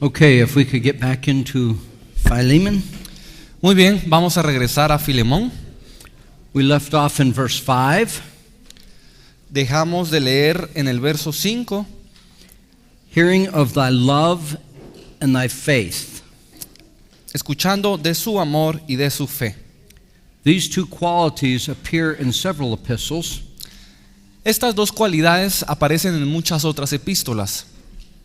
Okay, if we could get back into Philemon. Muy bien, vamos a regresar a Filemón. We left off in verse 5. Dejamos de leer en el verso 5. Hearing of thy love and thy faith. Escuchando de su amor y de su fe. These two qualities appear in several epistles, Estas dos cualidades aparecen en muchas otras epístolas,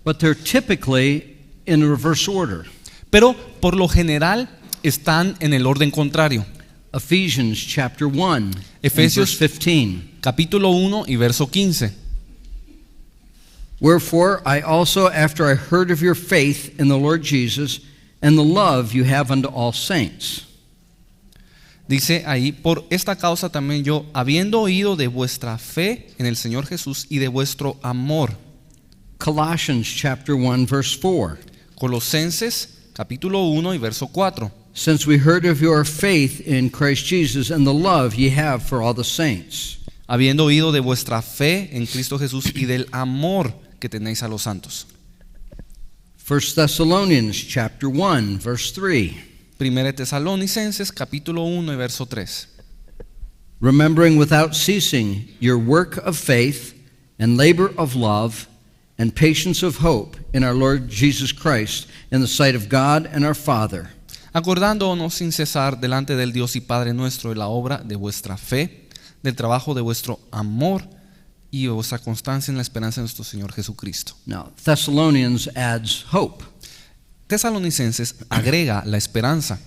but they're typically in reverse order. pero por lo general están en el orden contrario. Ephesians chapter 1, and Efesios verse 15. Capítulo 1 y verso 15. Wherefore I also, after I heard of your faith in the Lord Jesus and the love you have unto all saints. Dice ahí, por esta causa también yo, habiendo oído de vuestra fe en el Señor Jesús y de vuestro amor. Colossians chapter 1, verse 4. Colosenses capítulo 1 y verso 4. Since we heard of your faith in Christ Jesus and the love ye have for all the saints. Habiendo oído de vuestra fe en Cristo Jesús y del amor que tenéis a los santos. 1 Thessalonians chapter 1, verse 3. Primera Tesalonicenses capítulo 1 y verso 3. Remembering without ceasing your work of faith and labor of love and patience of hope in our Lord Jesus Christ in the sight of God and our Father. Acordándonos sin cesar delante del Dios y Padre nuestro de la obra de vuestra fe, del trabajo de vuestro amor y de vuestra constancia en la esperanza de nuestro Señor Jesucristo. Now, Thessalonians adds hope. Tesalonicenses agrega la esperanza.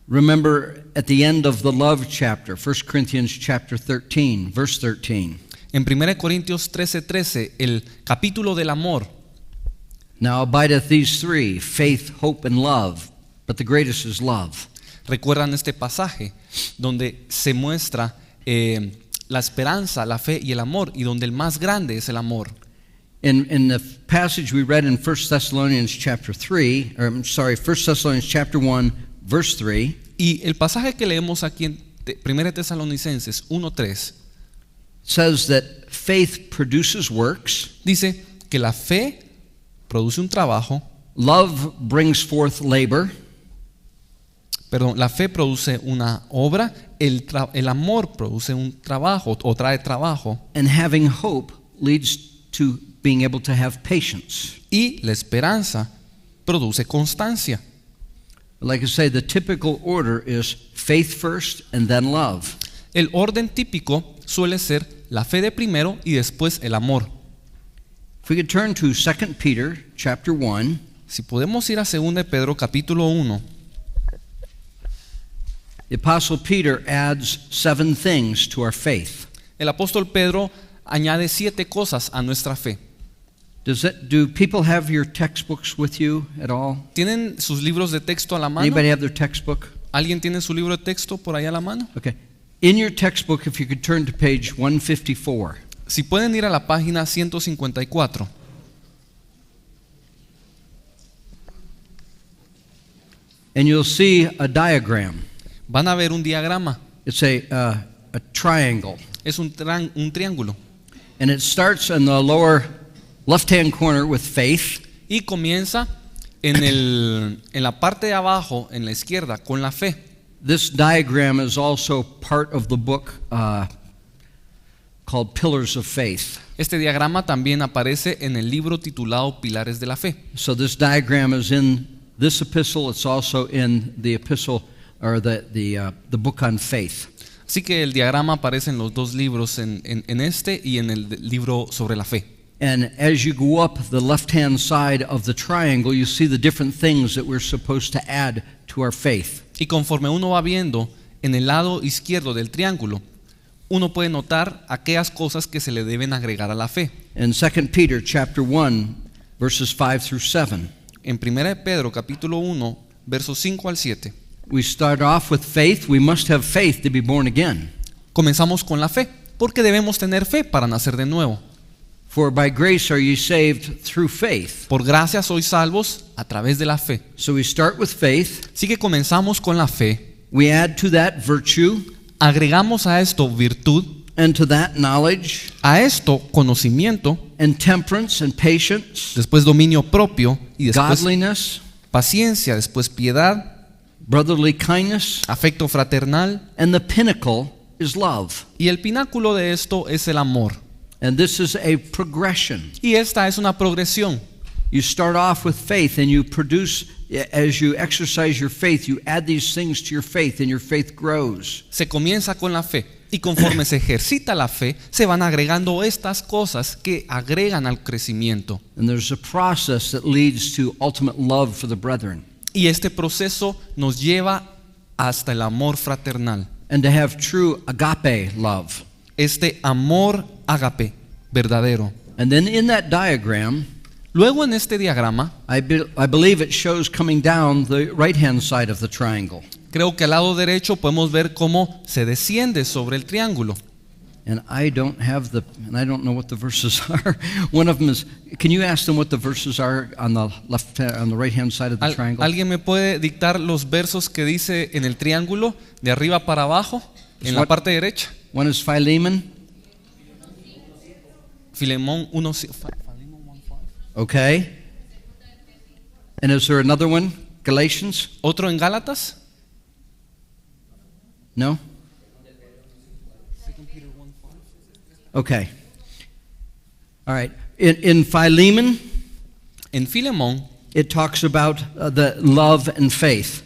Remember at the end of the love chapter, 1 Corinthians chapter 13, verse 13. En 1 Corintios 13:13, el capítulo del amor. Now abideth these three, faith, hope, and love, but the greatest is love. Recuerdan este pasaje donde se muestra la esperanza, la fe y el amor, y donde el más grande es el amor. In the passage we read in 1 Thessalonians chapter 3, 1 Thessalonians chapter 1, verse 3, Y el pasaje que leemos aquí en 1 Tesalonicenses 1:3 says that faith produces works, dice que la fe produce un trabajo, love brings forth labor, la fe produce una obra, el amor produce un trabajo o trae trabajo, and having hope leads to being able to have patience. y la esperanza produce constancia. Like I say, the typical order is faith first and then love. El orden típico suele ser la fe de primero y después el amor. If we could turn to 2 Peter chapter 1, Si podemos ir a 2 de Pedro capítulo 1, the Apostle Peter adds 7 things to our faith. el apóstol Pedro añade 7 cosas a nuestra fe. Do people have your textbooks with you at all? ¿Tienen sus libros de texto a la mano? Anybody have their textbook? ¿Alguien tiene su libro de texto por ahí a la mano? Okay. In your textbook, if you could turn to page 154. Si pueden ir a la página 154. And you'll see a diagram. Van a ver un diagrama. It's a triangle. Es un triángulo. And it starts in the lower left-hand corner with faith. Y comienza en la parte de abajo, en la izquierda, con la fe. This diagram is also part of the book called Pillars of Faith. Este diagrama también aparece en el libro titulado Pilares de la Fe. So this diagram is in this epistle. It's also in the epistle or the book on faith. Así que el diagrama aparece en los dos libros, en este y en el libro sobre la fe. And as you go up the left-hand side of the triangle, you see the different things that we're supposed to add to our faith. Y conforme uno va viendo en el lado izquierdo del triángulo, uno puede notar aquellas cosas que se le deben agregar a la fe. In 2 Peter chapter 1, verses 5 through 7, En 1 de Pedro capítulo 1, versos 5 al 7, we start off with faith. We must have faith to be born again. comenzamos con la fe, porque debemos tener fe para nacer de nuevo. For by grace are ye saved through faith. Por gracia sois salvos a través de la fe. So we start with faith. Así que comenzamos con la fe, We add to that virtue, agregamos a esto virtud, and to that knowledge, a esto conocimiento, and temperance and patience, después dominio propio y después godliness, paciencia, después piedad, brotherly kindness, afecto fraternal, and the pinnacle is love. y el pináculo de esto es el amor. And this is a progression. Y esta es una progresión. You start off with faith and you produce, as you exercise your faith, you add these things to your faith and your faith grows. Se comienza con la fe y conforme se ejercita la fe, se van agregando estas cosas que agregan al crecimiento. And there's a process that leads to ultimate love for the brethren. Y este proceso nos lleva hasta el amor fraternal. And to have true agape love. Este amor ágape, verdadero. And then in that diagram, Luego en este diagrama, I believe it shows coming down the right-hand side of the triangle. creo que al lado derecho podemos ver cómo se desciende sobre el triángulo. And I don't know what the verses are. One of them is, can you ask them what the verses are on the right-hand side of the triangle? ¿Alguien me puede dictar los versos que dice en el triángulo, de arriba para abajo, en la parte derecha? One is Philemon. Filemón 1. Okay. And is there another one? Galatians? ¿Otro en Gálatas? No? Okay. All right. In Philemon, En Filemón it talks about the love and faith.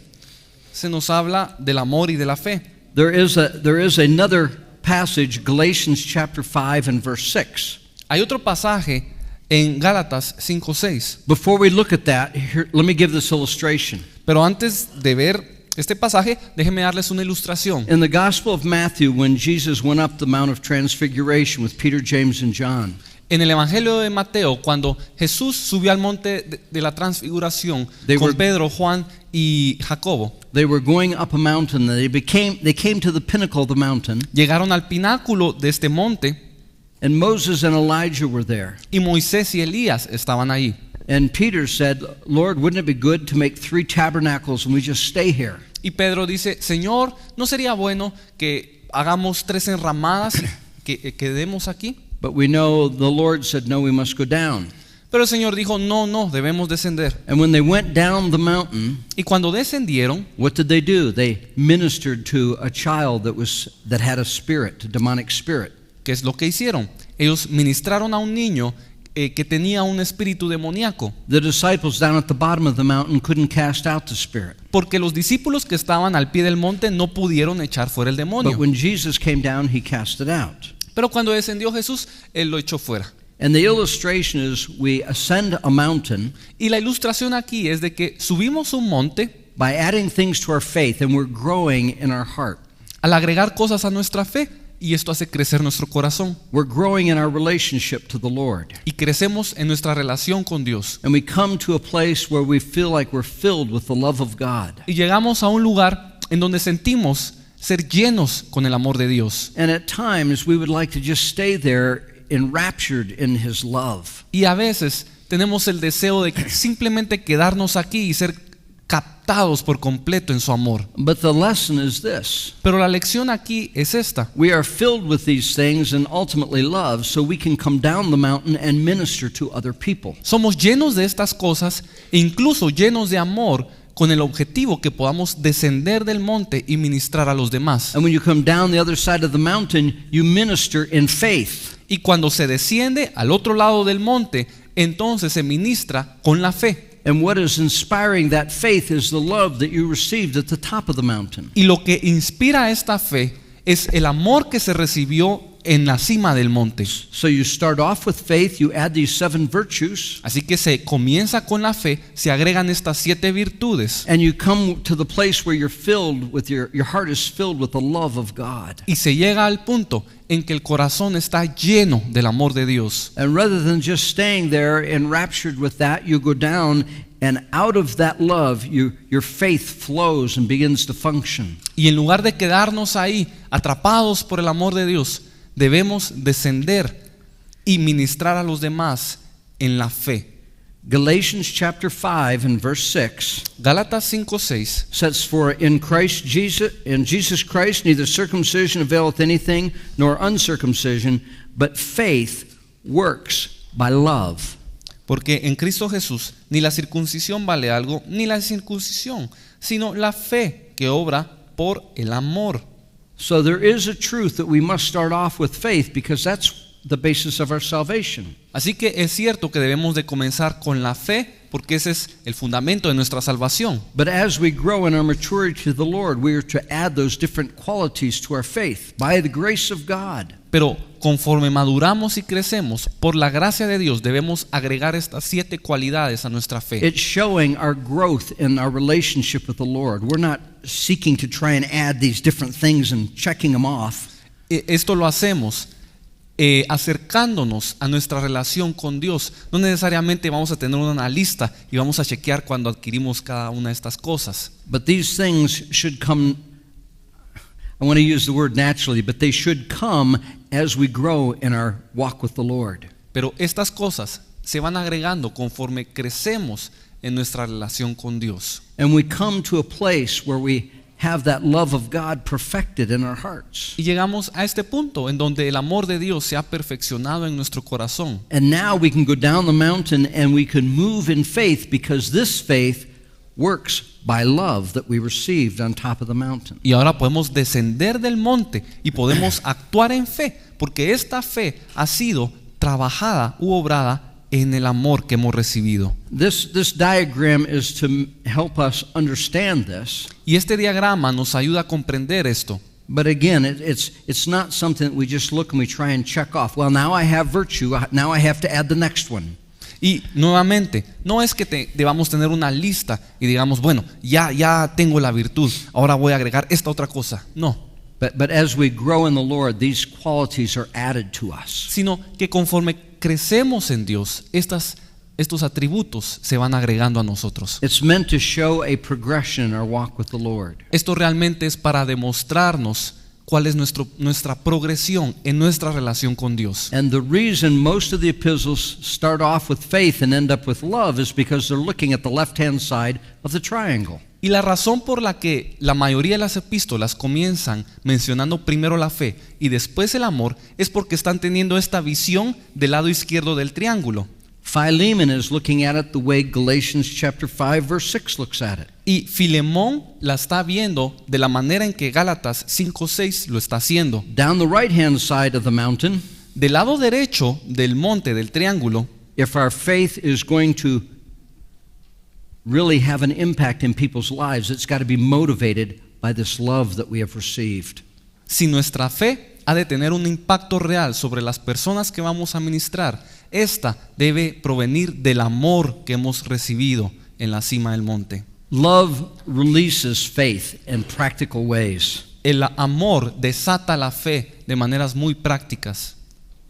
se nos habla del amor y de la fe. There is another passage, Galatians chapter 5 and verse 6. Hay otro pasaje en Gálatas 5:6. Before we look at that, here, let me give this illustration. Pero antes de ver este pasaje, déjenme darles una ilustración. In the Gospel of Matthew, when Jesus went up the Mount of Transfiguration with Peter, James, and John, En el Evangelio de Mateo, cuando Jesús subió al monte de la transfiguración They con were- Pedro, Juan y Jacobo, they were going up a mountain. They came to the pinnacle of the mountain, llegaron al pináculo de este monte and Moses and Elijah were there. y Moisés y Elías estaban ahí. And Peter said, Lord, wouldn't it be good to make 3 tabernacles and we just stay here? Y Pedro dice, Señor, ¿no sería bueno que hagamos 3 enramadas y que quedemos aquí? But we know the Lord said, no, we must go down. Pero el Señor dijo, no, debemos descender. And when they went down the mountain, Y cuando descendieron, what did they do? They ministered to a child that had a spirit, a demonic spirit. ¿qué es lo que hicieron? Ellos ministraron a un niño que tenía un espíritu demoníaco. The disciples down at the bottom of the mountain couldn't cast out the spirit. Porque los discípulos que estaban al pie del monte no pudieron echar fuera el But demonio. when Jesus came down, he cast it out. Pero cuando descendió Jesús, Él lo echó fuera. And the illustration is we ascend a mountain Y la ilustración aquí es de que subimos un monte by adding things to our faith, and we're growing in our heart. al agregar cosas a nuestra fe y esto hace crecer nuestro corazón. We're growing in our relationship to the Lord. Y crecemos en nuestra relación con Dios. And we come to a place where we feel like we're filled with the love of God. Y llegamos a un lugar en donde sentimos ser llenos con el amor de Dios. And at times we would like to just stay there enraptured in His love. Y a veces tenemos el deseo de simplemente quedarnos aquí y ser captados por completo en su amor. But the lesson is this. Pero la lección aquí es esta. We are filled with these things and ultimately love, so we can come down the mountain and minister to other people. Somos llenos de estas cosas e incluso llenos de amor con el objetivo que podamos descender del monte y ministrar a los demás. And when you come down the other side of the mountain, you minister in faith. Y cuando se desciende al otro lado del monte, entonces se ministra con la fe. And what is inspiring that faith is the love that you received at the top of the mountain. Y lo que inspira esta fe es el amor que se recibió en la cima del monte. So you start off with faith, you add these 7 virtues, Así que se comienza con la fe, se agregan estas 7 virtudes and you come to the place where you're filled with your heart is filled with the love of God. y se llega al punto en que el corazón está lleno del amor de Dios. And rather than just staying there enraptured with that, you go down, and out of that love, your faith flows and begins to function. Y en lugar de quedarnos ahí atrapados por el amor de Dios, debemos descender y ministrar a los demás en la fe. Galatians chapter 5 and verse 6 Gálatas 5:6 says, For in Jesus Christ neither circumcision availeth anything, nor uncircumcision, but faith works by love. Porque en Cristo Jesús ni la circuncisión vale algo, ni la incircuncisión, sino la fe que obra por el amor. So there is a truth that we must start off with faith because that's the basis of our salvation. Así que es cierto que debemos de comenzar con la fe, porque ese es el fundamento de nuestra salvación. But as we grow in our maturity to the Lord, we are to add those different qualities to our faith by the grace of God. Pero conforme maduramos y crecemos, por la gracia de Dios debemos agregar estas 7 cualidades a nuestra fe. It's showing our growth in our relationship with the Lord. We're not seeking to try and add these different things and checking them off. Esto lo hacemos acercándonos a nuestra relación con Dios. No necesariamente vamos a tener una lista y vamos a chequear cuando adquirimos cada una de estas cosas. But these things should come, I want to use the word naturally, but they should come as we grow in our walk with the Lord. Pero estas cosas se van agregando conforme crecemos en nuestra relación con Dios. And we come to a place where we have that love of God perfected in our hearts. Y llegamos a este punto en donde el amor de Dios se ha perfeccionado en nuestro corazón. And now we can go down the mountain and we can move in faith because this faith works by love that we received on top of the mountain. Y ahora podemos descender del monte y podemos actuar en fe, porque esta fe ha sido trabajada u obrada en el amor que hemos recibido. This diagram is to help us understand this. Y este diagrama nos ayuda a comprender esto. But again, it's not something that we just look and we try and check off. Well, now I have virtue, now I have to add the next one. Y nuevamente, no es que debamos tener una lista y digamos, bueno, ya tengo la virtud, ahora voy a agregar esta otra cosa. No. But as we grow in the Lord, these qualities are added to us. Sino que conforme crecemos en Dios, estos atributos se van agregando a nosotros. It's meant to show a progression in our walk with the Lord. Esto realmente es para demostrarnos cuál es nuestra progresión en nuestra relación con Dios. And the reason most of the epistles start off with faith and end up with love is because they're looking at the left-hand side of the triangle. Y la razón por la que la mayoría de las epístolas comienzan mencionando primero la fe y después el amor es porque están teniendo esta visión del lado izquierdo del triángulo. Philemon is looking at it the way Galatians chapter 5 verse 6 looks at it. Y Filemón la está viendo de la manera en que Gálatas 5:6 lo está haciendo. Down the right-hand side of the mountain, Del lado derecho del monte del triángulo, if our faith is going to really have an impact in people's lives, it's got to be motivated by this love that we have received. si nuestra fe ha de tener un impacto real sobre las personas que vamos a ministrar, esta debe provenir del amor que hemos recibido en la cima del monte. Love releases faith in practical ways. El amor desata la fe de maneras muy prácticas.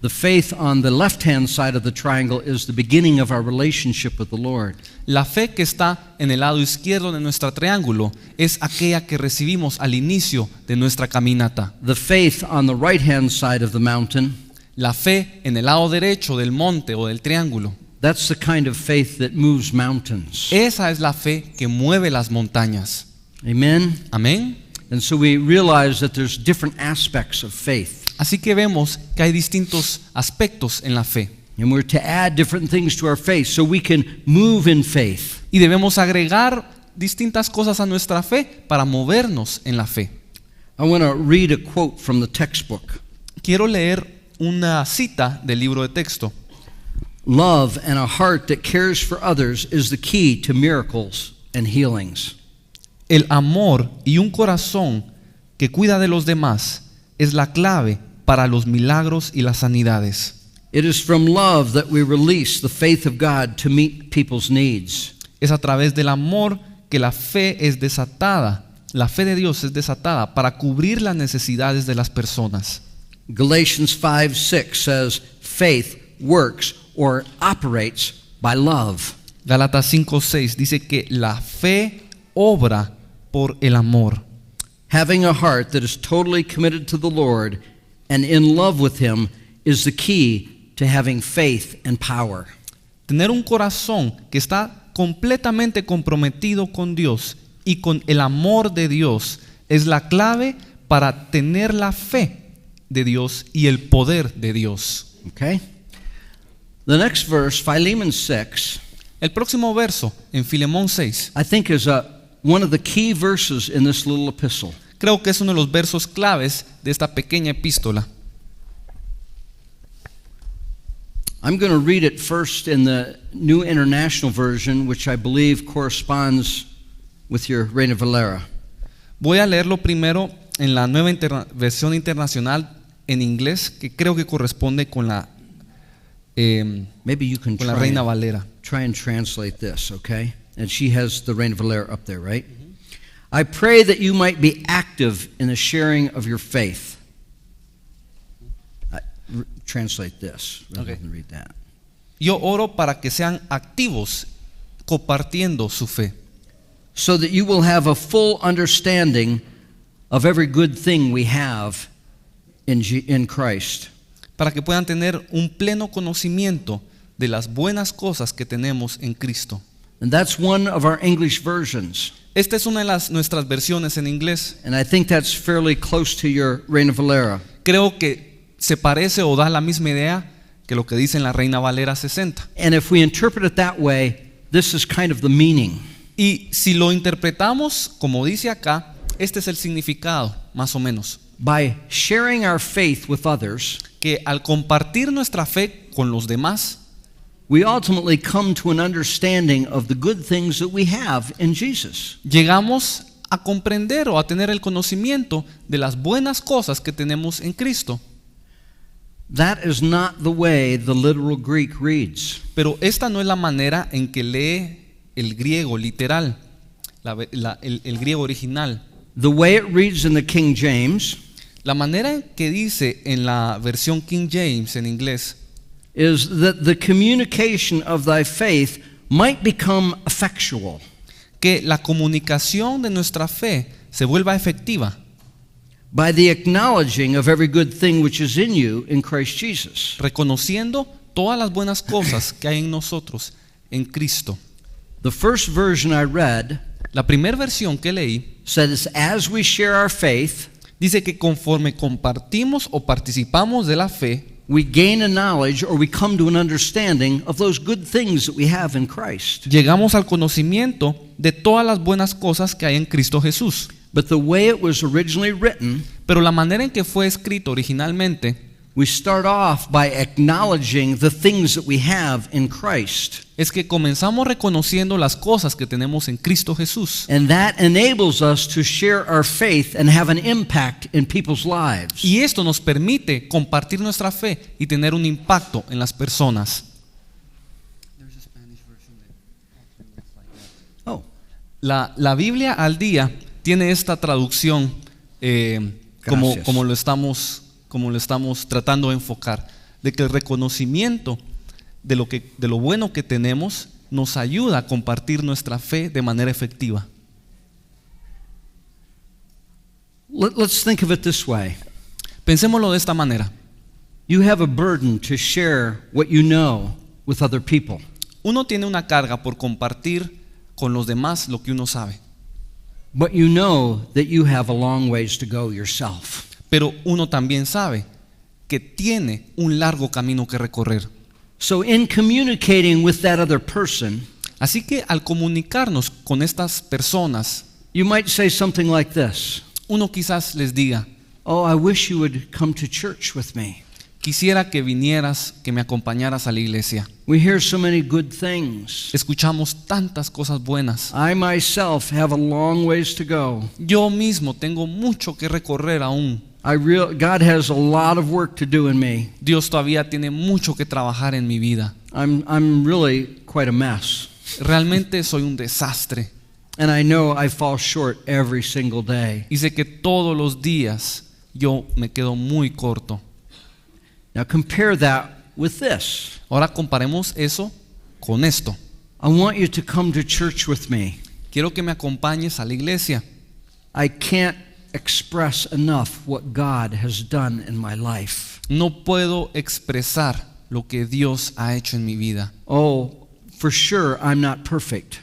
The faith on the left-hand side of the triangle is the beginning of our relationship with the Lord. La fe que está en el lado izquierdo de nuestro triángulo es aquella que recibimos al inicio de nuestra caminata. The faith on the right-hand side of the mountain, La fe en el lado derecho del monte o del triángulo, that's the kind of faith that moves mountains. esa es la fe que mueve las montañas. Amen? Amén. And so we realize that there's different aspects of faith. Así que vemos que hay distintos aspectos en la fe And we're to add different things to our faith so we can move in faith. y debemos agregar distintas cosas a nuestra fe para movernos en la fe. I want to read a quote from the textbook. Quiero leer una cita del libro de texto. Love and a heart that cares for others is the key to miracles and healings. El amor y un corazón que cuida de los demás es la clave para los milagros y las sanidades. It is from love that we release the faith of God to meet people's needs. Es a través del amor que la fe es desatada. La fe de Dios es desatada para cubrir las necesidades de las personas. Galatians 5:6 says, faith works or operates by love. Gálatas 5:6 dice que la fe obra por el amor. Having a heart that is totally committed to the Lord and in love with Him is the key to having faith and power. Tener un corazón que está completamente comprometido con Dios y con el amor de Dios es la clave para tener la fe de Dios y el poder de Dios. Okay? The next verse, Philemon 6, El próximo verso, en Filemón 6, I think is one of the key verses in this little epistle. creo que es uno de los versos claves de esta pequeña epístola. I'm going to read it first in the New International Version, which I believe corresponds with your Reina Valera. Voy a leerlo primero en la nueva versión internacional en inglés, que creo que corresponde con la Maybe you can Reina Valera. try and translate this, okay? And she has the Reina Valera up there, right? I pray that you might be active in the sharing of your faith. Translate this rather Okay. than read that. Yo oro para que sean activos compartiendo su fe, So that you will have a full understanding of every good thing we have in Christ. para que puedan tener un pleno conocimiento de las buenas cosas que tenemos en Cristo. And that's one of our English versions. Esta es una de nuestras versiones en inglés. And I think that's fairly close to your Reina Valera. Creo que se parece o da la misma idea que lo que dice en la Reina Valera 60. And if we interpret it that way, this is kind of the meaning. Y si lo interpretamos como dice acá, este es el significado, más o menos. By sharing our faith with others, Que al compartir nuestra fe con los demás, we ultimately come to an understanding of the good things that we have in Jesus. llegamos a comprender o a tener el conocimiento de las buenas cosas que tenemos en Cristo. That is not the way the literal Greek reads. Pero esta no es la manera en que lee el griego literal, el griego original. The way it reads in the King James La manera en que dice en la versión King James en inglés is that the communication of thy faith might become effectual. que la comunicación de nuestra fe se vuelva efectiva By the acknowledging of every good thing which is in you in Christ Jesus. reconociendo todas las buenas cosas que hay en nosotros en Cristo. The first version I read La primera versión que leí says, as we share our faith, dice que conforme compartimos o participamos de la fe, we gain a knowledge or we come to an understanding of those good things that we have in Christ. llegamos al conocimiento de todas las buenas cosas que hay en Cristo Jesús. But the way it was originally written, Pero la manera en que fue escrito originalmente we start off by acknowledging the things that we have in Christ. es que comenzamos reconociendo las cosas que tenemos en Cristo Jesús. And that enables us to share our faith and have an impact in people's lives. Y esto nos permite compartir nuestra fe y tener un impacto en las personas. Oh, La Biblia al día tiene esta traducción como Gracias. lo estamos tratando de enfocar, de que el reconocimiento de lo bueno que tenemos nos ayuda a compartir nuestra fe de manera efectiva. let's think of it this way. Pensémoslo de esta manera. You have a burden to share what you know with other people. Uno tiene una carga por compartir con los demás lo que uno sabe, But you know that you have a long ways to go yourself. pero uno también sabe que tiene un largo camino que recorrer. So in communicating with that other person, Así que al comunicarnos con estas personas, you might say something like this. uno quizás les diga: Oh, I wish you would come to church with me. quisiera que vinieras, que me acompañaras a la iglesia. We hear so many good things. Escuchamos tantas cosas buenas. I myself have a long ways to go. Yo mismo tengo mucho que recorrer aún. God has a lot of work to do in me. Dios todavía tiene mucho que trabajar en mi vida. I'm really quite a mess. Realmente soy un desastre. And I know I fall short every single day. Y sé que todos los días yo me quedo muy corto. Now compare that with this. Ahora comparemos eso con esto. I want you to come to church with me. Quiero que me acompañes a la iglesia. I can't express enough what God has done in my life. No puedo expresar lo que Dios ha hecho en mi vida. Oh, for sure I'm not perfect,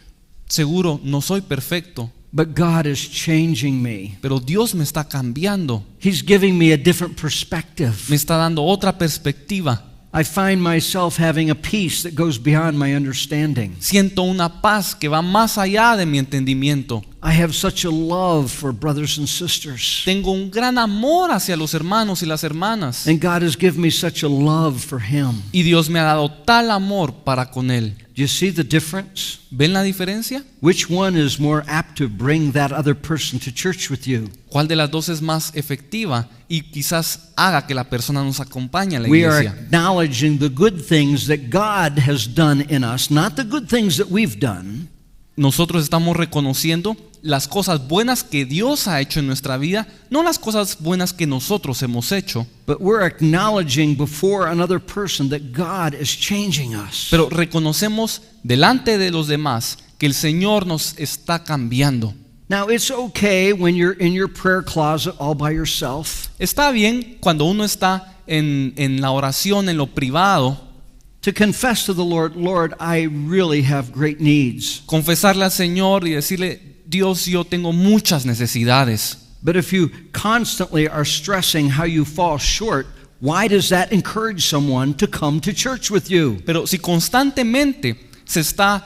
Seguro no soy perfecto, but God is changing me. pero Dios me está cambiando. He's giving me a different perspective. Me está dando otra perspectiva. I find myself having a peace that goes beyond my understanding. Siento una paz que va más allá de mi entendimiento. I have such a love for brothers and sisters. Tengo un gran amor hacia los hermanos y las hermanas. And God has given me such a love for Him. Y Dios me ha dado tal amor para con Él. Do you see the difference? ¿Ven la diferencia? Which one is more apt to bring that other person to church with you? ¿Cuál de las dos es más efectiva y quizás haga que la persona nos acompañe a la We are iglesia? acknowledging the good things that God has done in us, not the good things that we've done. Nosotros estamos reconociendo las cosas buenas que Dios ha hecho en nuestra vida, no las cosas buenas que nosotros hemos hecho, But we're acknowledging before another person that God is changing us. pero reconocemos delante de los demás que el Señor nos está cambiando. Now, it's okay when you're in your prayer closet all by yourself Está bien cuando uno está en la oración, en lo privado, to confess to the Lord, Lord, I really have great needs. confesarle al Señor y decirle, Dios, yo tengo muchas necesidades. But if you constantly are stressing how you fall short, why does that encourage someone to come to church with you? Pero si constantemente se está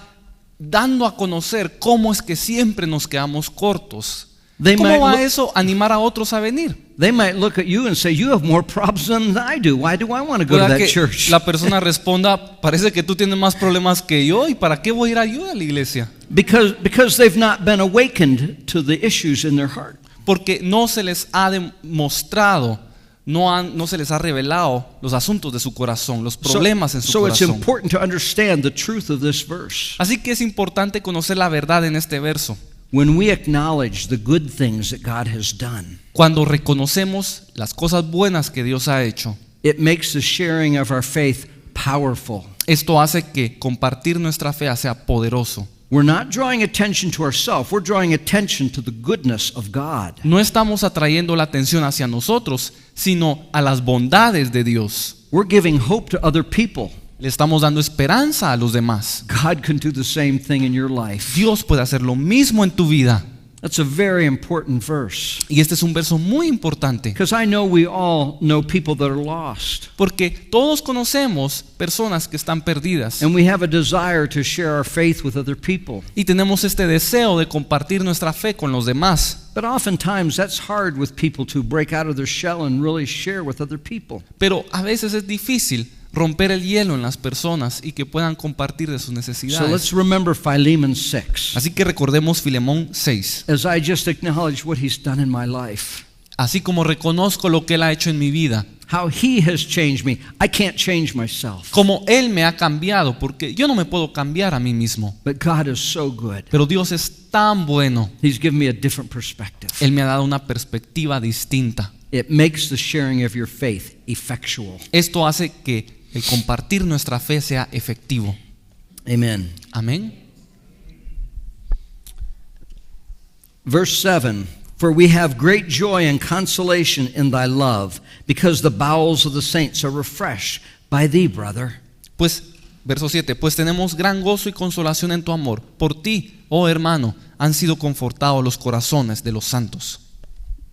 dando a conocer cómo es que siempre nos quedamos cortos, They ¿cómo might va look- eso a animar a otros a venir? They might look at you and say, you have more problems than I do. Why do I want to go to Pueda that que church? la persona responda, parece que tú tienes más problemas que yo, ¿y para qué voy a ir a yo a la iglesia? Because they've not been awakened to the issues in their heart. Porque no se les ha demostrado, no se les ha revelado los asuntos de su corazón, los problemas en su So it's corazón. important to understand the truth of this verse. Así que es importante conocer la verdad en este verso. When we acknowledge the good things that God has done, Cuando reconocemos las cosas buenas que Dios ha hecho, it makes the sharing of our faith powerful. esto hace que compartir nuestra fe sea poderoso. We're not drawing attention to ourselves, we're drawing attention to the goodness of God. No estamos atrayendo la atención hacia nosotros, sino a las bondades de Dios. We're giving hope to other people. Le estamos dando esperanza a los demás. God can do the same thing in your life. Dios puede hacer lo mismo en tu vida. That's a very important verse. Y este es un verso muy importante, Because I know we all know people that are lost. porque todos conocemos personas que están perdidas And we have a desire to share our faith with other people. y tenemos este deseo de compartir nuestra fe con los demás. But oftentimes that's hard with people to break out of their shell and really share with other people. Pero a veces es difícil romper el hielo en las personas y que puedan compartir de sus So necesidades. let's remember Philemon 6. Así que recordemos Filemón 6. As I just acknowledge what he's done in my life, Así como reconozco lo que Él ha hecho en mi vida, how he has changed me. I can't change myself. como Él me ha cambiado, porque yo no me puedo cambiar a mí mismo. But God is so good. Pero Dios es tan bueno. He's given me a different perspective. Él me ha dado una perspectiva distinta. It makes the sharing of your faith effectual. Esto hace que el compartir nuestra fe sea efectivo. Amen. Amén. Verse 7. For we have great joy and consolation in thy love, because the bowels of the saints are refreshed by thee, brother. Pues, verso 7, pues tenemos gran gozo y consolación en tu amor. Por ti, oh hermano, han sido confortados los corazones de los santos.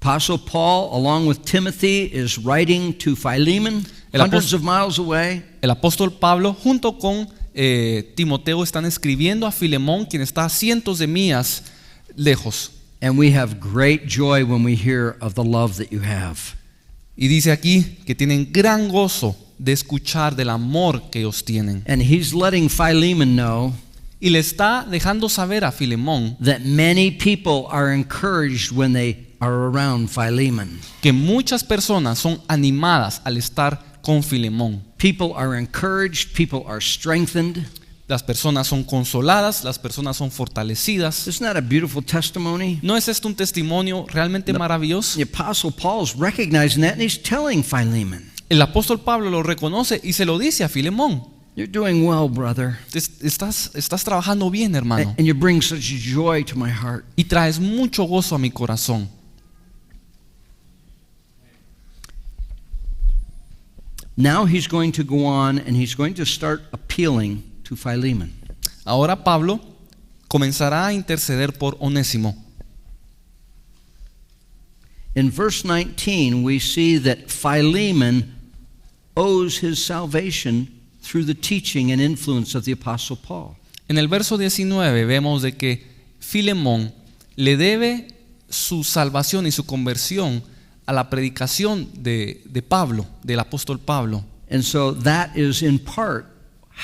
Apostle Paul, along with Timothy, is writing to Philemon, El hundreds apóstol- of miles away. El apóstol Pablo, junto con Timoteo, están escribiendo a Filemón, quien está a cientos de millas lejos. And we have great joy when we hear of the love that you have. Y dice aquí que tienen gran gozo de escuchar del amor que ellos tienen. And he's letting Philemon know Y le está dejando saber a Filemón that many people are encouraged when they are around Philemon. que muchas personas son animadas al estar con Filemón. People are encouraged, people are strengthened. Las personas son consoladas, las personas son fortalecidas. Isn't that a beautiful testimony? ¿No es esto un testimonio realmente maravilloso? The Apostle Paul's recognizing that and he's telling Philemon, El apóstol Pablo lo reconoce y se lo dice a Filemón. you're doing well, brother. Estás trabajando bien, hermano. And you bring such joy to my heart. Y traes mucho gozo a mi corazón. Now he's going to go on and he's going to start appealing to Philemon. Ahora Pablo comenzará a interceder por Onésimo. In verse 19, we see that Philemon owes his salvation through the teaching and influence of the Apostle Paul. En el verso 19 vemos de que Filemón le debe su salvación y su conversión a la predicación de Pablo, del apóstol Pablo. And so that is in part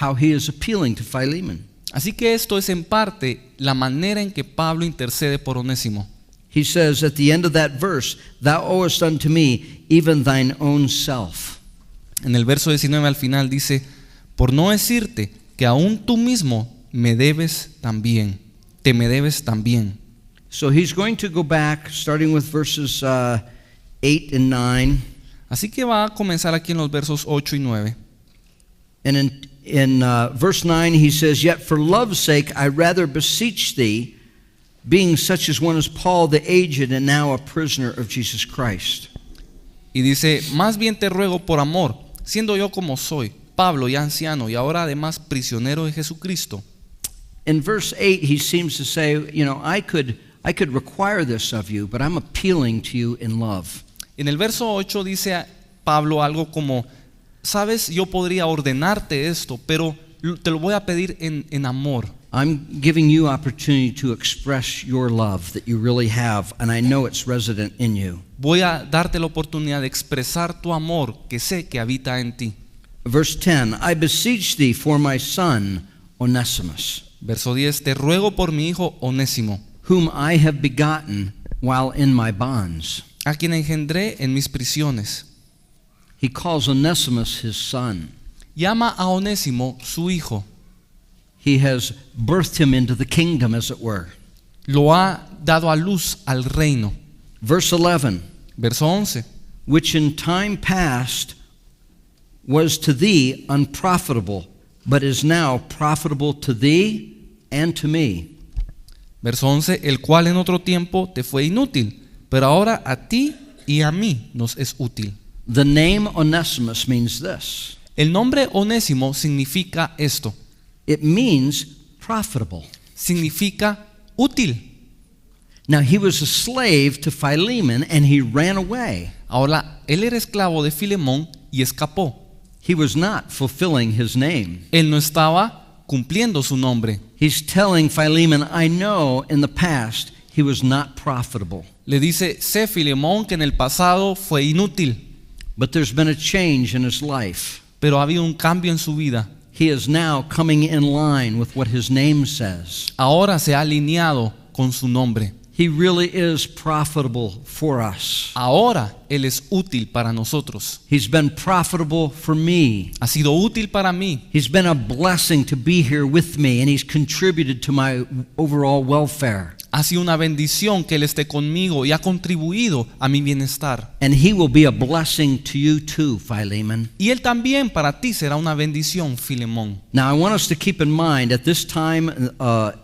how he is appealing to Philemon. Así que esto es en parte la manera en que Pablo intercede por Onésimo. He says at the end of that verse, "Thou owest unto me even thine own self." En el verso 19 al final dice, por no decirte que aún tú mismo me debes también, te me debes también. So he's going to go back, starting with verses 8 and 9. Así que va a comenzar aquí en los versos 8 y 9. And in verse 9 he says, "Yet for love's sake I rather beseech thee, being such as one as Paul the aged and now a prisoner of Jesus Christ." Y dice, más bien te ruego por amor, siendo yo como soy, Pablo ya anciano y ahora además prisionero de Jesucristo. In verse 8 he seems to say, I could require this of you, but I'm appealing to you in love. En el verso 8 dice Pablo algo como, sabes, yo podría ordenarte esto, pero te lo voy a pedir en amor. I'm giving you opportunity to express your love that you really have, and I know it's resident in you. Voy a darte la oportunidad de expresar tu amor que sé que habita en ti. Verse 10, "I beseech thee for my son, Onesimus, Verso 10, te ruego por mi hijo Onésimo, whom I have begotten while in my bonds." a quien engendré en mis prisiones. He calls Onesimus his son. Llama a Onésimo su hijo. He has birthed him into the kingdom, as it were. Lo ha dado a luz al reino. Verse 11, Verso 11. "Which in time past was to thee unprofitable, but is now profitable to thee and to me." Verso 11. El cual en otro tiempo te fue inútil, pero ahora a ti y a mí nos es útil. The name Onesimus means this. El nombre Onésimo significa esto. It means profitable. Significa útil. Now he was a slave to Philemon and he ran away. Ahora, él era esclavo de Filemón y escapó. He was not fulfilling his name. Él no estaba cumpliendo su nombre. He's telling Philemon, "I know in the past he was not profitable, Le dice, sé Filemón que en el pasado fue inútil, but there's been a change in his life. pero ha habido un cambio en su vida. He is now coming in line with what his name says. Ahora se ha alineado con su nombre. He really is profitable for us. Ahora Él es útil para nosotros. He's been profitable for me. Ha sido útil para mí. He's been a blessing to be here with me, and he's contributed to my overall welfare. Ha sido una bendición que Él esté conmigo y ha contribuido a mi bienestar. And he will be a blessing to you too, Philemon. Y Él también para ti será una bendición, Filemón. Now I want us to keep in mind at this time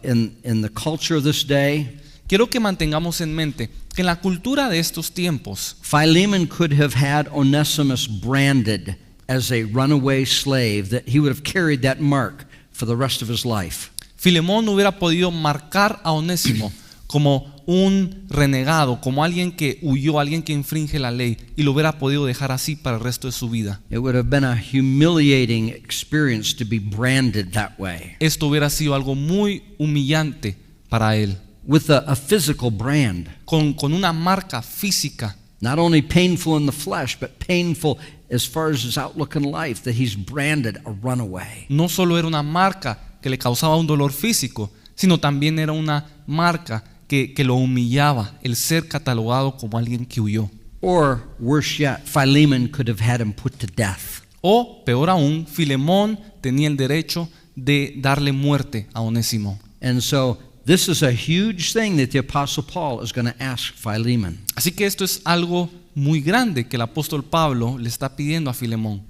in the culture of this day, Quiero que mantengamos en mente que en la cultura de estos tiempos, Philemon could have had Onesimus branded as a runaway slave, that he would have carried that mark for the rest of his life. Filemón hubiera podido marcar a Onésimo como un renegado, como alguien que huyó, alguien que infringe la ley, y lo hubiera podido dejar así para el resto de su vida. It would have been a humiliating experience to be branded that way, Esto hubiera sido algo muy humillante para él, with a physical brand. con una marca física. Not only painful in the flesh, but painful as far as his outlook in life, that he's branded a runaway. No solo era una marca que le causaba un dolor físico, sino también era una marca que lo humillaba, el ser catalogado como alguien que huyó. Or, worse yet, Philemon could have had him put to death. O, peor aún, Filemón tenía el derecho de darle muerte a Onésimo. And so, this is a huge thing that the Apostle Paul is going to ask Philemon. Así que esto es algo muy grande que el apóstol Pablo le está pidiendo a Filemón.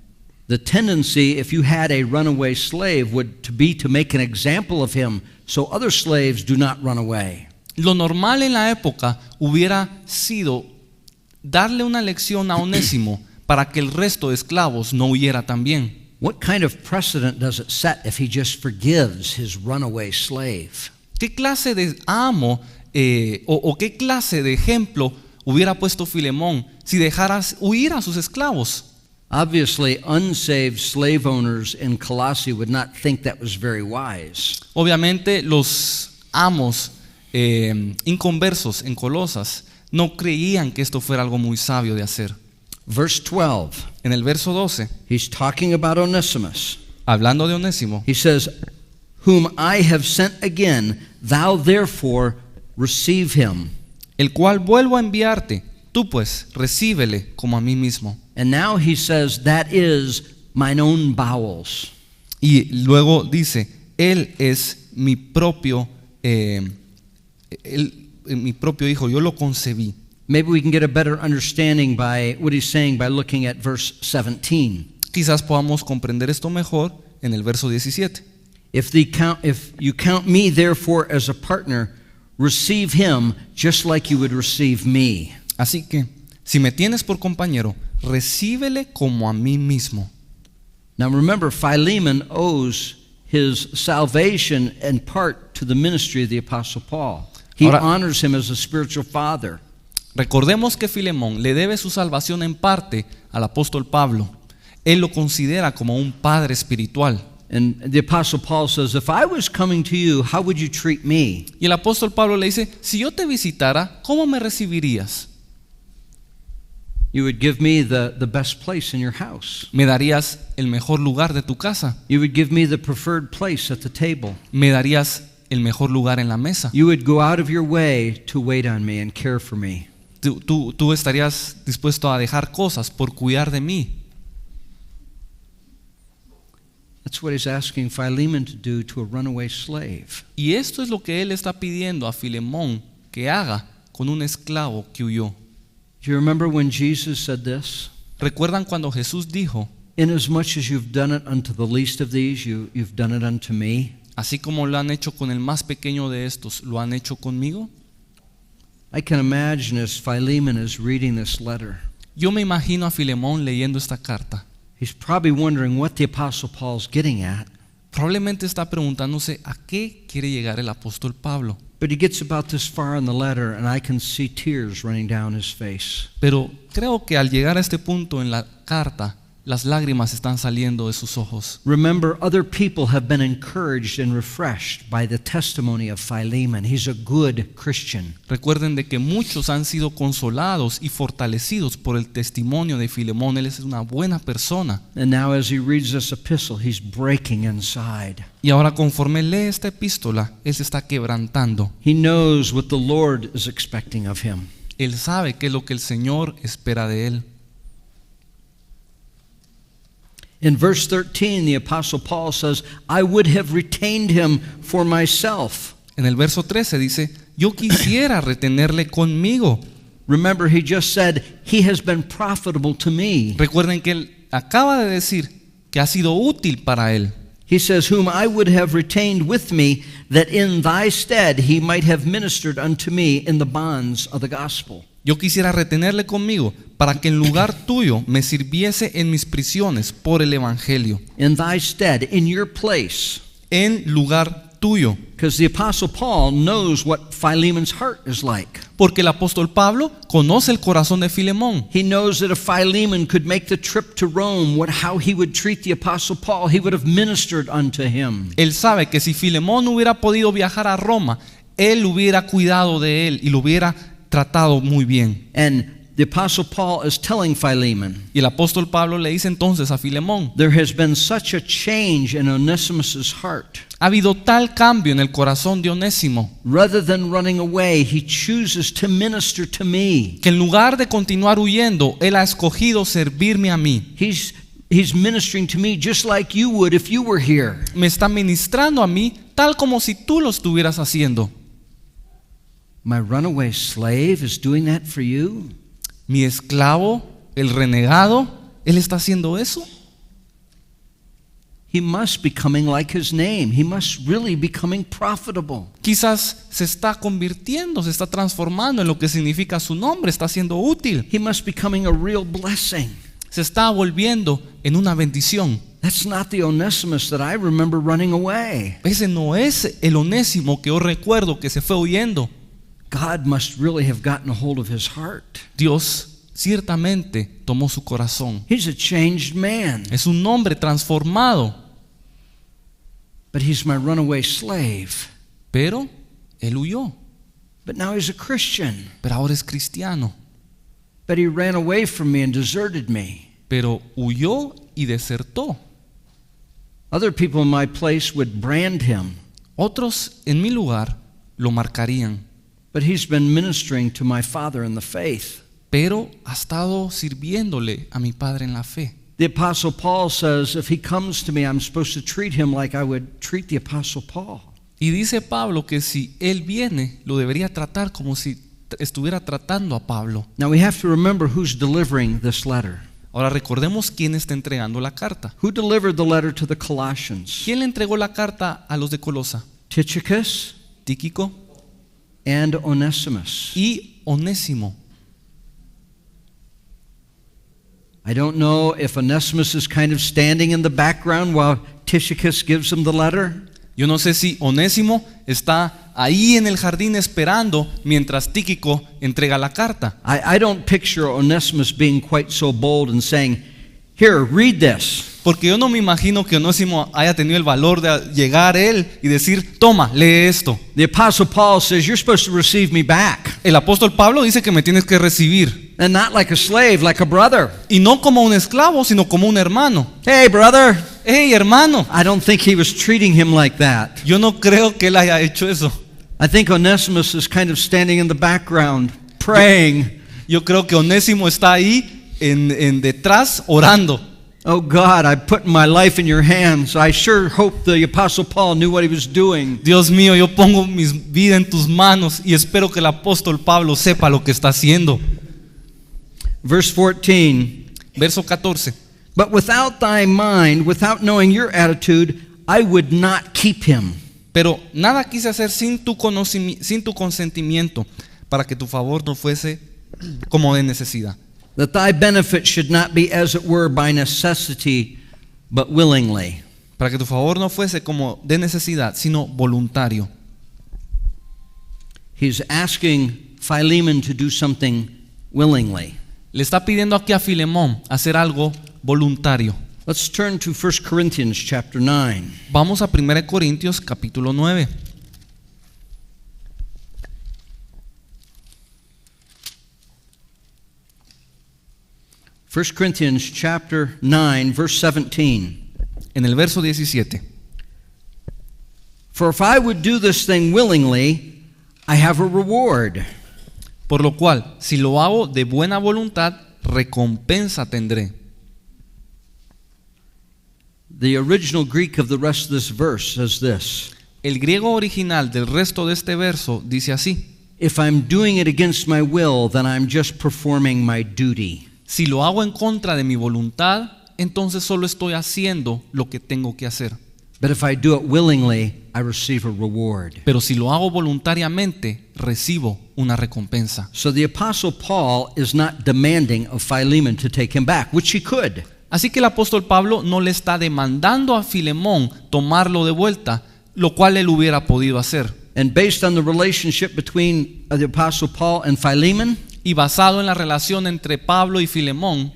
The tendency, if you had a runaway slave, would be to make an example of him so other slaves do not run away. Lo normal en la época hubiera sido darle una lección a Onésimo para que el resto de esclavos no huyera también. What kind of precedent does it set if he just forgives his runaway slave? ¿Qué clase de amo o qué clase de ejemplo hubiera puesto Filemón si dejara huir a sus esclavos? Obviously, unsaved slave owners in Colossae would not think that was very wise. Obviamente los amos inconversos en Colosas no creían que esto fuera algo muy sabio de hacer. Verse 12, En el verso 12, he's talking about Onesimus. hablando de Onésimo, He says, whom I have sent again, thou therefore receive him. el cual vuelvo a enviarte, tú pues recíbele como a mí mismo. And now he says, that is mine own bowels. Y luego dice, él es mi propio hijo, yo lo concebí. Maybe we can get a better understanding by what he's saying by looking at verse 17. Quizás podamos comprender esto mejor en el verso 17. If you count me therefore as a partner, receive him just like you would receive me. Así que, si me tienes por compañero, recíbele como a mí mismo. Now remember, Philemon owes his salvation in part to the ministry of the Apostle Paul. He Ahora- honors him as a spiritual father. Recordemos que Filemón le debe su salvación en parte al apóstol Pablo. Él lo considera como un padre espiritual. And the Apostle Paul says, if I was coming to you, how would you treat me? Y el apóstol Pablo le dice, si yo te visitara, ¿cómo me recibirías? You would give me the best place in your house. ¿Me darías el mejor lugar de tu casa? You would give me the preferred place at the table. ¿Me darías el mejor lugar en la mesa? You would go out of your way to wait on me and care for me. Tú estarías dispuesto a dejar cosas por cuidar de mí. That's what he's asking Philemon to do to a runaway slave. Y esto es lo que él está pidiendo a Filemón que haga con un esclavo que huyó. Do you remember when Jesus said this? ¿Recuerdan cuando Jesús dijo, Inasmuch as you've done it unto the least of these, you've done it unto me? así como lo han hecho con el más pequeño de estos, lo han hecho conmigo? I can imagine as Philemon is reading this letter, Yo me imagino a Filemón leyendo esta carta. he's probably wondering what the Apostle Paul's getting at. Probablemente está preguntándose a qué quiere llegar el apóstol Pablo. But he gets about this far in the letter, and I can see tears running down his face. Pero creo que al llegar a este punto en la carta, las lágrimas están saliendo de sus ojos. Remember, other people have been encouraged and refreshed by the testimony of Philemon. He's a good Christian. Recuerden de que muchos han sido consolados y fortalecidos por el testimonio de Filemón. Él es una buena persona. And now as he reads this epistle, he's breaking inside. Y ahora conforme lee esta epístola, él se está quebrantando. He knows what the Lord is expecting of him. Él sabe qué es lo que el Señor espera de él. In verse 13, the Apostle Paul says, I would have retained him for myself. En el verso 13 dice, yo quisiera retenerle conmigo. Remember, he just said, he has been profitable to me. Recuerden que él acaba de decir que ha sido útil para él. He says, whom I would have retained with me, that in thy stead he might have ministered unto me in the bonds of the gospel. Yo quisiera retenerle conmigo para que en lugar tuyo me sirviese en mis prisiones por el evangelio. In thy stead, in your place. En lugar tuyo. Because the Apostle Paul knows what Philemon's heart is like. Porque el apóstol Pablo conoce el corazón de Filemón. He knows that if Philemon could make the trip to Rome, how he would treat the Apostle Paul, he would have ministered unto him. Él sabe que si Filemón hubiera podido viajar a Roma, él hubiera cuidado de él y lo hubiera tratado muy bien. And the Apostle Paul is telling Philemon, Y el apóstol Pablo le dice entonces a Filemón, there has been such a change in Onesimus's heart. ha habido tal cambio en el corazón de Onésimo, Rather than running away, he chooses to minister to me. que en lugar de continuar huyendo, él ha escogido servirme a mí. He's ministering to me just like you would if you were here. Me está ministrando a mí tal como si tú lo estuvieras haciendo. My runaway slave is doing that for you? Mi esclavo, el renegado, él está haciendo eso. He must be coming like his name. He must really be becoming profitable. Quizás se está convirtiendo, se está transformando en lo que significa su nombre, está siendo útil. He must be becoming a real blessing. Se está volviendo en una bendición. That's not the Onesimus that I remember running away. Ese no es el Onésimo que yo recuerdo que se fue huyendo. God must really have gotten a hold of his heart. Dios ciertamente tomó su corazón. He's a changed man, Es un hombre transformado, but he's my runaway slave. pero él huyó. But now he's a Christian, Pero ahora es cristiano. but he ran away from me and deserted me. Pero huyó y desertó. Other people in my place would brand him, Otros en mi lugar lo marcarían. but he's been ministering to my father in the faith. Pero ha estado sirviéndole a mi padre en la fe. The Apostle Paul says, if he comes to me, I'm supposed to treat him like I would treat the Apostle Paul. Y dice Pablo que si él viene, lo debería tratar como si estuviera tratando a Pablo. Now we have to remember who's delivering this letter. Ahora recordemos quién está entregando la carta. Who delivered the letter to the Colossians? ¿Quién le entregó la carta a los de Colosa? Tychicus Tíquico and Onesimus. y Onésimo. I don't know if Onesimus is kind of standing in the background while Tychicus gives him the letter. Yo no sé si Onésimo está ahí en el jardín esperando mientras Tíquico entrega la carta. I don't picture Onesimus being quite so bold and saying, here, read this. Porque yo no me imagino que Onésimo haya tenido el valor de llegar él y decir, toma, lee esto. The Apostle Paul says, you're supposed to receive me back. El apóstol Pablo dice que me tienes que recibir. And not like a slave, like a brother. Y no como un esclavo, sino como un hermano. Hey, brother. Hey, hermano. I don't think he was treating him like that. Yo no creo que él haya hecho eso. I think Onesimus is kind of standing in the background, praying. Yo creo que Onésimo está ahí en detrás orando. Oh God, I put my life in your hands. I sure hope the Apostle Paul knew what he was doing. Dios mío, yo pongo mi vida en tus manos y espero que el apóstol Pablo sepa lo que está haciendo. Verse 14. Verso 14. But without thy mind, without knowing your attitude, I would not keep him. Pero nada quise hacer sin tu consentimiento, para que tu favor no fuese como de necesidad. That thy benefit should not be as it were by necessity, but willingly. Para que tu favor no fuese como de necesidad, sino voluntario. He's asking Philemon to do something willingly. Le está pidiendo aquí a Filemón hacer algo voluntario. Let's turn to 1 Corinthians chapter 9. Vamos a 1 Corintios capítulo 9. First Corinthians chapter 9, verse 17. En el verso 17. For if I would do this thing willingly, I have a reward. Por lo cual, si lo hago de buena voluntad, recompensa tendré. The original Greek of the rest of this verse says this. El griego original del resto de este verso dice así: If I'm doing it against my will, then I'm just performing my duty. Si lo hago en contra de mi voluntad, entonces solo estoy haciendo lo que tengo que hacer. But if I do it willingly, I receive a reward. Pero si lo hago voluntariamente, recibo una recompensa. So the Apostle Paul is not demanding of Philemon to take him back, which he could. Así que el apóstol Pablo no le está demandando a Filemón tomarlo de vuelta, lo cual él hubiera podido hacer. And based on the relationship between the Apostle Paul and Philemon, Y basado en la relación entre Pablo y Filemón,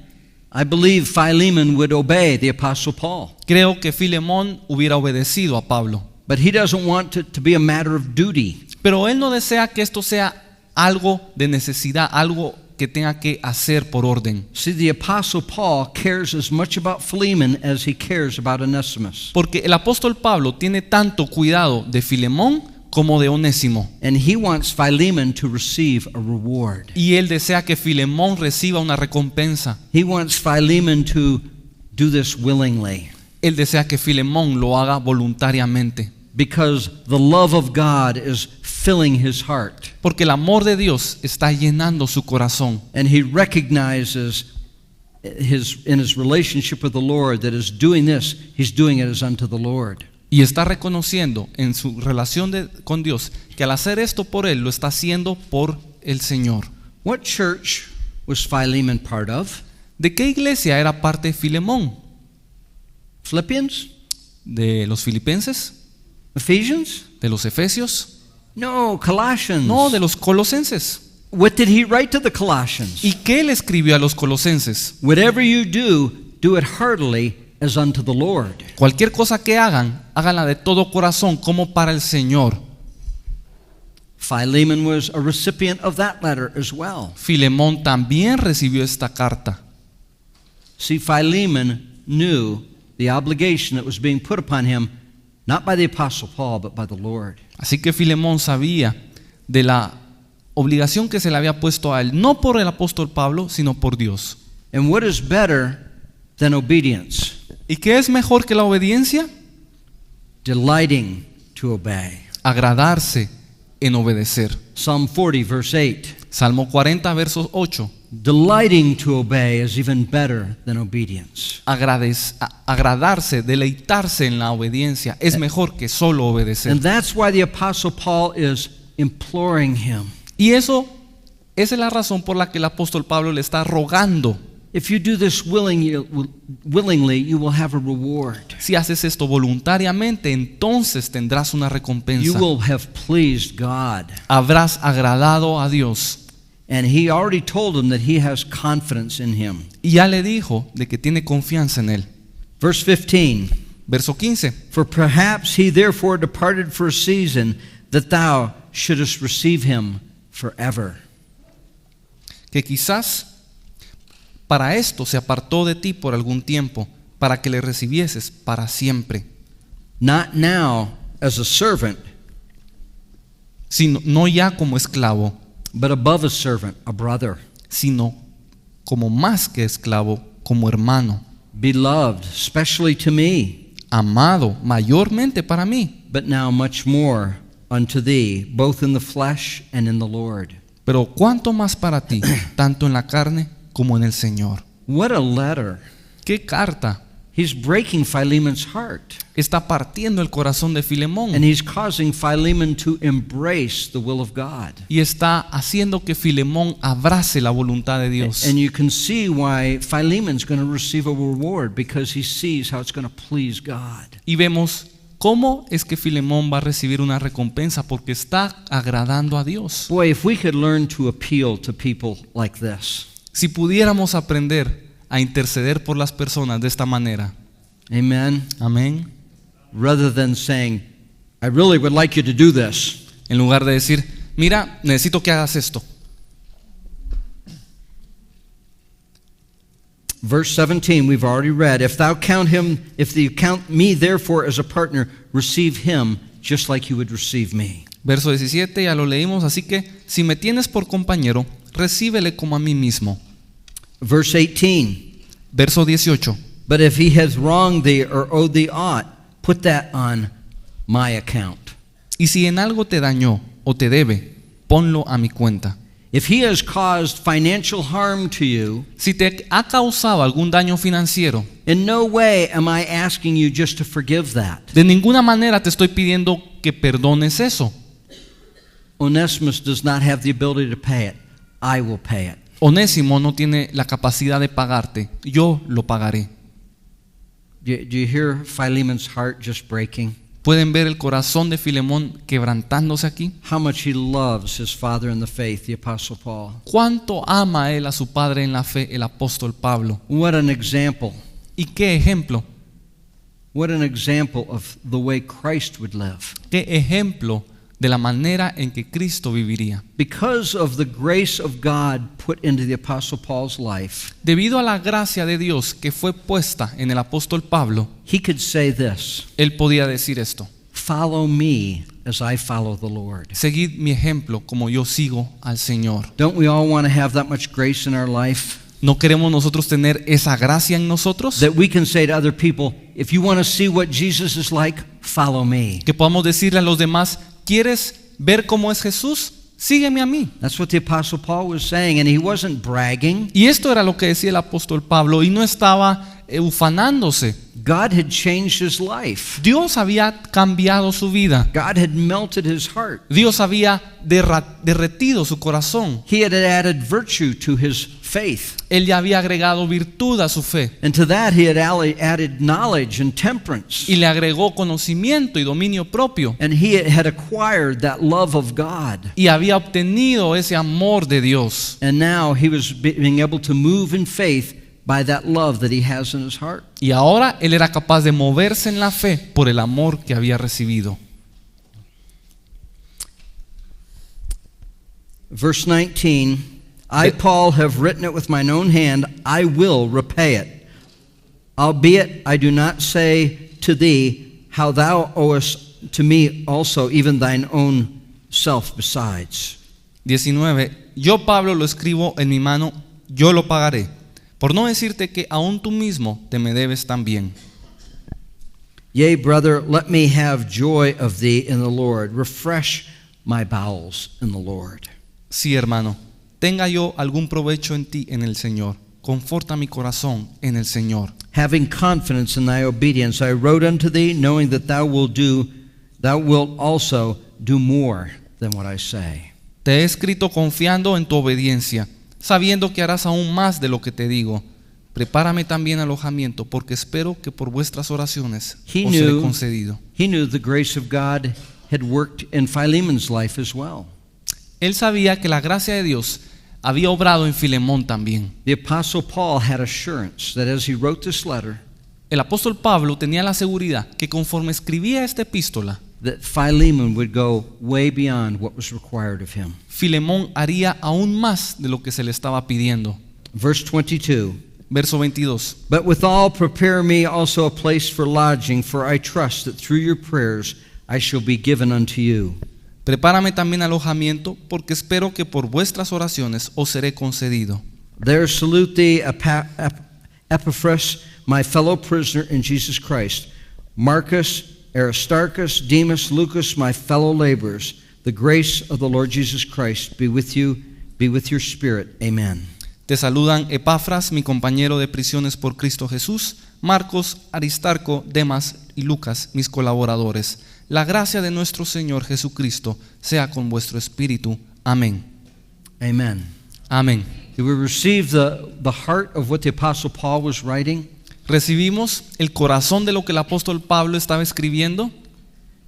I believe Philemon would obey the Apostle Paul. creo que Filemón hubiera obedecido a Pablo. But he doesn't want it to be a matter of duty. Pero él no desea que esto sea algo de necesidad, algo que tenga que hacer por orden. See, the Apostle Paul cares as much about Philemon as he cares about Onesimus. Porque el apóstol Pablo tiene tanto cuidado de Filemón como de Onésimo. And he wants Philemon to receive a reward. Y él desea que Filemón reciba una recompensa. He wants Philemon to do this willingly. Él desea que Filemón lo haga voluntariamente. Because the love of God is filling his heart. Porque el amor de Dios está llenando su corazón. And he recognizes in his relationship with the Lord that is doing this, he's doing it as unto the Lord. Y está reconociendo en su relación con Dios que al hacer esto por él, lo está haciendo por el Señor. What church was Philemon part of? ¿De qué iglesia era parte Filemón? Philippians? ¿De los filipenses? Ephesians? ¿De los efesios? No, Colossians. No, de los colosenses. What did he write to the Colossians? ¿Y qué le escribió a los colosenses? Whatever you do it heartily as unto the Lord. Cualquier cosa que hagan, háganla de todo corazón como para el Señor. Philemon was a recipient of that letter as well. Filemón también recibió esta carta. See, Philemon knew the obligation that was being put upon him, not by the Apostle Paul, but by the Lord. Así que Filemón sabía de la obligación que se le había puesto a él, no por el apóstol Pablo, sino por Dios. And what is better than obedience? ¿Y qué es mejor que la obediencia? Delighting to obey. Agradarse en obedecer. Psalm 40, verse 8. Salmo 40, versos 8. Delighting to obey is even better than obedience. Agradarse, deleitarse en la obediencia es mejor que solo obedecer. And that's why the Apostle Paul is imploring him. Y esa es la razón por la que el apóstol Pablo le está rogando. If you do this willingly, you will have a reward. Si haces esto voluntariamente, entonces tendrás una You recompensa. will have pleased God. Habrás agradado a Dios. And he already told him that he has confidence in him. Y ya le dijo de que tiene confianza en él. Verse 15. Verso 15. For perhaps he therefore departed for a season, that thou shouldest receive him forever. Que quizás para esto se apartó de ti por algún tiempo, para que le recibieses para siempre. Not now as a servant, Sino, no ya como esclavo, but above a servant, a brother, sino como más que esclavo, como hermano, beloved, especially to me, amado mayormente para mí, but now much more unto thee, both in the flesh and in the Lord. pero cuánto más para ti, tanto en la carne como en el Señor. What a letter. ¿Qué carta? He's breaking Philemon's heart, Está partiendo el corazón de Filemón and he's causing Philemon to embrace the will of God. y está haciendo que Filemón abrace la voluntad de Dios. And you can see why Philemon's going to receive a reward, because he sees how it's going to please God. Y vemos cómo es que Filemón va a recibir una recompensa porque está agradando a Dios. Boy, if we could learn to appeal to people like this. Si pudiéramos aprender a interceder por las personas de esta manera. Amen. Amén. Rather than saying, I really would like you to do this. En lugar de decir, mira, necesito que hagas esto. Verse 17, we've already read, if thou count me therefore as a partner, receive him just like you would receive me. Verso 17, ya lo leímos, así que si me tienes por compañero, recíbele como a mí mismo. Verse 18, Verso 18, but if he has wronged thee or owed thee aught, put that on my account. y si en algo te dañó o te debe, ponlo a mi cuenta. If he has caused financial harm to you, Si te ha causado algún daño financiero, in no way am I asking you just to forgive that. de ninguna manera te estoy pidiendo que perdones eso. Onesimus does not have the ability to pay it. I will pay it. Onésimo no tiene la capacidad de pagarte, yo lo pagaré. Do you hear Philemon's heart just breaking? ¿Pueden ver el corazón de Filemón quebrantándose aquí? How much he loves his father in the faith, the Apostle Paul. ¿Cuánto ama él a su padre en la fe, el apóstol Pablo? What an example. ¿Y qué ejemplo? What an example of the way Christ would live. ¿Qué ejemplo de la manera en que Cristo viviría? Because of the grace of God put into the Apostle Paul's life, Debido a la gracia de Dios que fue puesta en el apóstol Pablo, he could say this, él podía decir esto: follow me as I follow the Lord. seguid mi ejemplo como yo sigo al Señor. Don't we all want to have that much grace in our life? ¿No queremos nosotros tener esa gracia en nosotros? That we can say to other people, if you want to see what Jesus is like, follow me. Que podamos decirle a los demás, ¿quieres ver cómo es Jesús? Sígueme a mí. That's what the Apostle Paul was saying, and he wasn't bragging. Y esto era lo que decía el apóstol Pablo, y no estaba ufanándose. God had changed his life. Dios había cambiado su vida. God had melted his heart. Dios había derretido su corazón. He had added virtue to his faith. Él ya había agregado virtud a su fe. And to that he had added knowledge and temperance. Y le agregó conocimiento y dominio propio. And he had acquired that love of God. Y había obtenido ese amor de Dios. And now he was being able to move in faith by that love that he has in his heart. Y ahora él era capaz de moverse en la fe por el amor que había recibido. Verse 19, I, Paul, have written it with mine own hand, I will repay it. Albeit I do not say to thee, how thou owest to me also even thine own self besides. 19. Yo, Pablo, lo escribo en mi mano, yo lo pagaré. Por no decirte que aún tú mismo te me debes también. Yea, brother, let me have joy of thee in the Lord. Refresh my bowels in the Lord. Sí, hermano, tenga yo algún provecho en ti en el Señor. Conforta mi corazón en el Señor. Having confidence in thy obedience, I wrote unto thee, knowing that thou wilt also do more than what I say. Te he escrito confiando en tu obediencia, sabiendo que harás aún más de lo que te digo. Prepárame también alojamiento, porque espero que por vuestras oraciones os seré concedido. He knew the grace of God had worked in Philemon's life as well. Él sabía que la gracia de Dios había obrado en Filemón también. The Apostle Paul had assurance that as he wrote this letter, El apóstol Pablo tenía la seguridad que conforme escribía esta epístola, that Philemon would go way beyond what was required of him. Filemón haría aún más de lo que se le estaba pidiendo. Verse 22. Verso 22. But withal prepare me also a place for lodging, for I trust that through your prayers I shall be given unto you. Prepárame también alojamiento, porque espero que por vuestras oraciones os seré concedido. There salute thee Epaphras, my fellow prisoner in Jesus Christ, Marcus, Aristarchus, Demas, Lucas, my fellow laborers. The grace of the Lord Jesus Christ be with you, be with your spirit. Amen. Te saludan Epafras, mi compañero de prisiones por Cristo Jesús, Marcos, Aristarco, Demas y Lucas, mis colaboradores. La gracia de nuestro Señor Jesucristo sea con vuestro espíritu. Amén. Amen. Amén. Did we receive the heart of what the Apostle Paul was writing? ¿Recibimos el corazón de lo que el apóstol Pablo estaba escribiendo?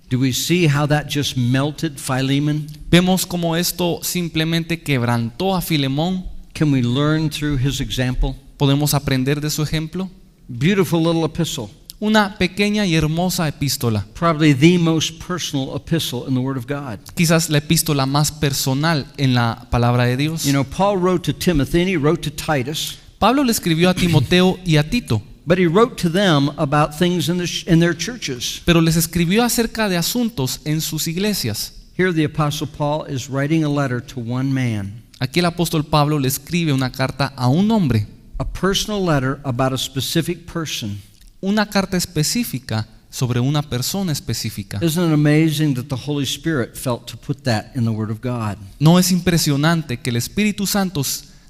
Do we see how that just melted Philemon? ¿Vemos cómo esto simplemente quebrantó a Filemón? Can we learn through his example? ¿Podemos aprender de su ejemplo? Beautiful little epistle. Una pequeña y hermosa epístola. Probably the most personal epistle in the Word of God. Quizás la epístola más personal en la palabra de Dios. You know, Paul wrote to Timothy and he wrote to Titus. Pablo le escribió a Timoteo y a Tito. But he wrote to them about things in their churches. Pero les escribió acerca de asuntos en sus iglesias. Here the Apostle Paul is writing a letter to one man. Aquí el apóstol Pablo le escribe una carta a un hombre. A personal letter about a specific person. Una carta específica sobre una persona específica. Isn't it amazing that the Holy Spirit felt to put that in the Word of God? ¿No es impresionante que el Espíritu Santo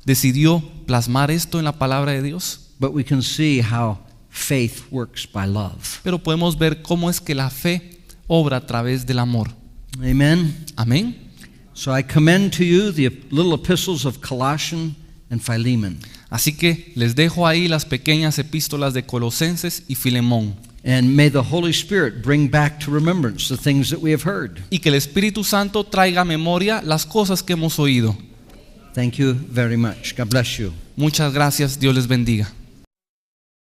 decidió plasmar esto en la palabra de Dios? But we can see how faith works by love. Pero podemos ver cómo es que la fe obra a través del amor. Amen. Amén. So I commend to you the little epistles of Colossians and Philemon. Así que les dejo ahí las pequeñas epístolas de Colosenses y Filemón. And may the Holy Spirit bring back to remembrance the things that we have heard. Y que el Espíritu Santo traiga a memoria las cosas que hemos oído. Thank you very much. God bless you. Muchas gracias. Dios les bendiga.